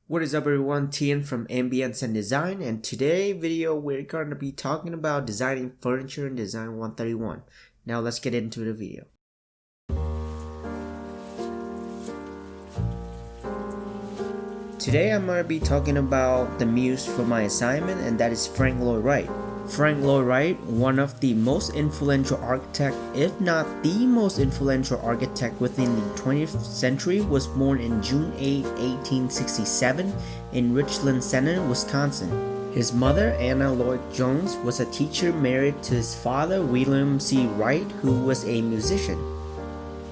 What is up everyone, Tian from Ambience and Design, and today video we're going to be talking about designing furniture in Design 131. Now let's get into the video. Today I'm going to be talking about the muse for my assignment, and that is Frank Lloyd Wright. Frank Lloyd Wright, one of the most influential architects, if not the most influential architect within the 20th century, was born in June 8, 1867 in Richland Center, Wisconsin. His mother, Anna Lloyd Jones, was a teacher married to his father, William C. Wright, who was a musician.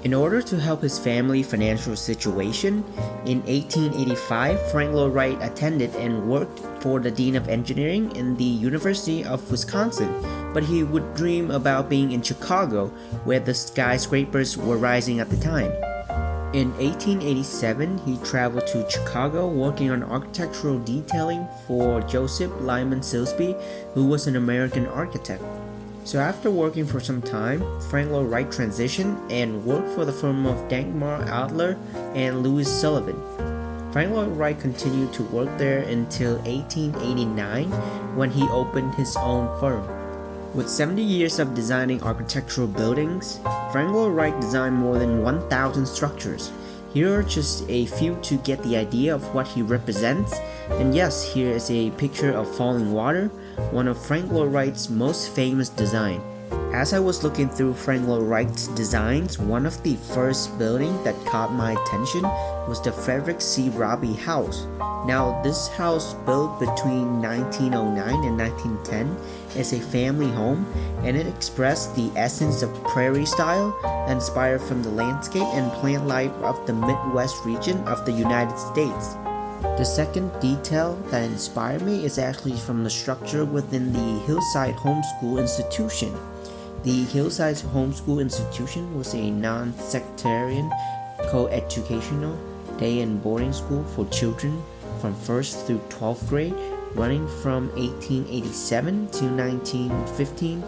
In order to help his family financial situation, in 1885, Frank Lloyd Wright attended and worked for the Dean of Engineering in the University of Wisconsin, but he would dream about being in Chicago, where the skyscrapers were rising at the time. In 1887, he traveled to Chicago working on architectural detailing for Joseph Lyman Silsby, who was an American architect. So after working for some time, Frank Lloyd Wright transitioned and worked for the firm of Dankmar Adler and Louis Sullivan. Frank Lloyd Wright continued to work there until 1889 when he opened his own firm. With 70 years of designing architectural buildings, Frank Lloyd Wright designed more than 1,000 structures. Here are just a few to get the idea of what he represents. And yes, here is a picture of falling water, one of Frank Lloyd Wright's most famous designs. As I was looking through Frank Lloyd Wright's designs, one of the first buildings that caught my attention was the Frederick C. Robbie House. Now, this house, built between 1909 and 1910, is a family home, and it expressed the essence of prairie style, inspired from the landscape and plant life of the Midwest region of the United States. The second detail that inspired me is actually from the structure within the Hillside Homeschool Institution. The Hillside Homeschool Institution was a non-sectarian, co-educational day and boarding school for children from 1st through 12th grade, running from 1887 to 1915,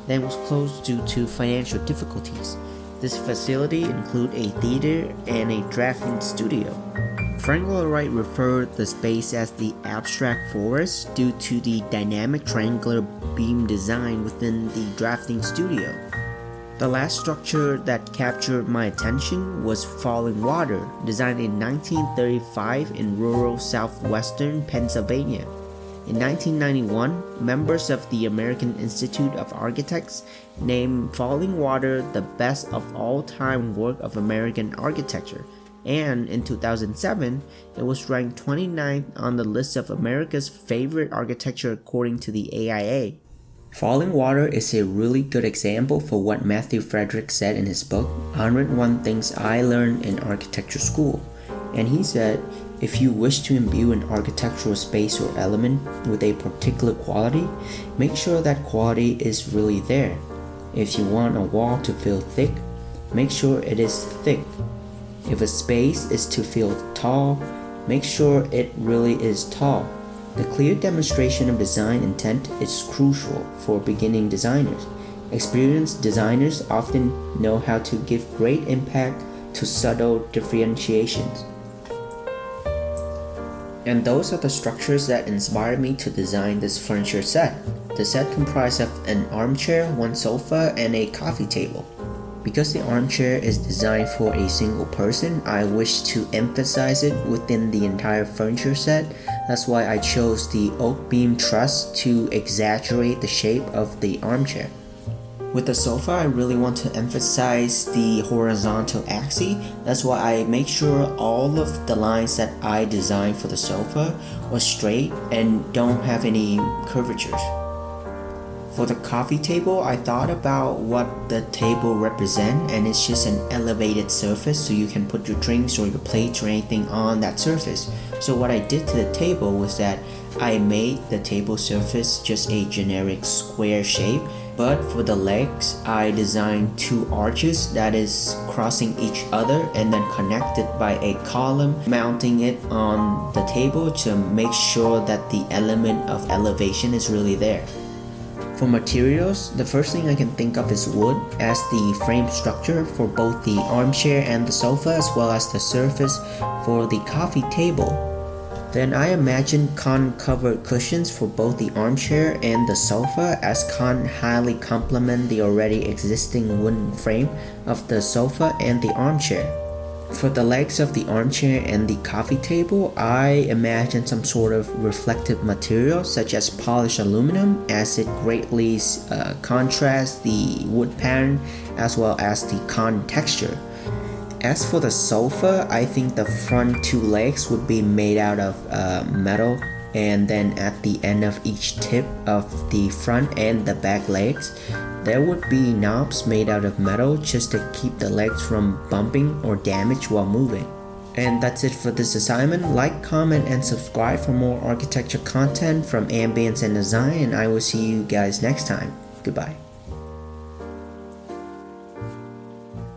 then was closed due to financial difficulties. This facility included a theater and a drafting studio. Frank Lloyd Wright referred the space as the abstract forest due to the dynamic triangular beam design within the drafting studio. The last structure that captured my attention was Falling Water, designed in 1935 in rural southwestern Pennsylvania. In 1991, members of the American Institute of Architects named Falling Water the best of all-time work of American architecture, and in 2007, it was ranked 29th on the list of America's favorite architecture according to the AIA. Falling Water is a really good example for what Matthew Frederick said in his book, 101 Things I Learned in Architecture School. And he said, if you wish to imbue an architectural space or element with a particular quality, make sure that quality is really there. If you want a wall to feel thick, make sure it is thick. If a space is to feel tall, make sure it really is tall. The clear demonstration of design intent is crucial for beginning designers. Experienced designers often know how to give great impact to subtle differentiations. And those are the structures that inspired me to design this furniture set. The set comprised of an armchair, one sofa, and a coffee table. Because the armchair is designed for a single person, I wish to emphasize it within the entire furniture set. That's why I chose the oak beam truss to exaggerate the shape of the armchair. With the sofa, I really want to emphasize the horizontal axis. That's why I make sure all of the lines that I designed for the sofa are straight and don't have any curvatures. For the coffee table, I thought about what the table represents, and it's just an elevated surface so you can put your drinks or your plates or anything on that surface. So what I did to the table was that I made the table surface just a generic square shape, but for the legs, I designed two arches that is crossing each other and then connected by a column, mounting it on the table to make sure that the element of elevation is really there. For materials, the first thing I can think of is wood as the frame structure for both the armchair and the sofa, as well as the surface for the coffee table. Then I imagine cotton covered cushions for both the armchair and the sofa, as cotton highly complement the already existing wooden frame of the sofa and the armchair. For the legs of the armchair and the coffee table, I imagine some sort of reflective material such as polished aluminum, as it greatly contrasts the wood pattern as well as the cotton texture. As for the sofa, I think the front two legs would be made out of metal, and then at the end of each tip of the front and the back legs, there would be knobs made out of metal just to keep the legs from bumping or damage while moving. And that's it for this assignment. Like, comment, and subscribe for more architecture content from Ambience and Design, and I will see you guys next time. Goodbye.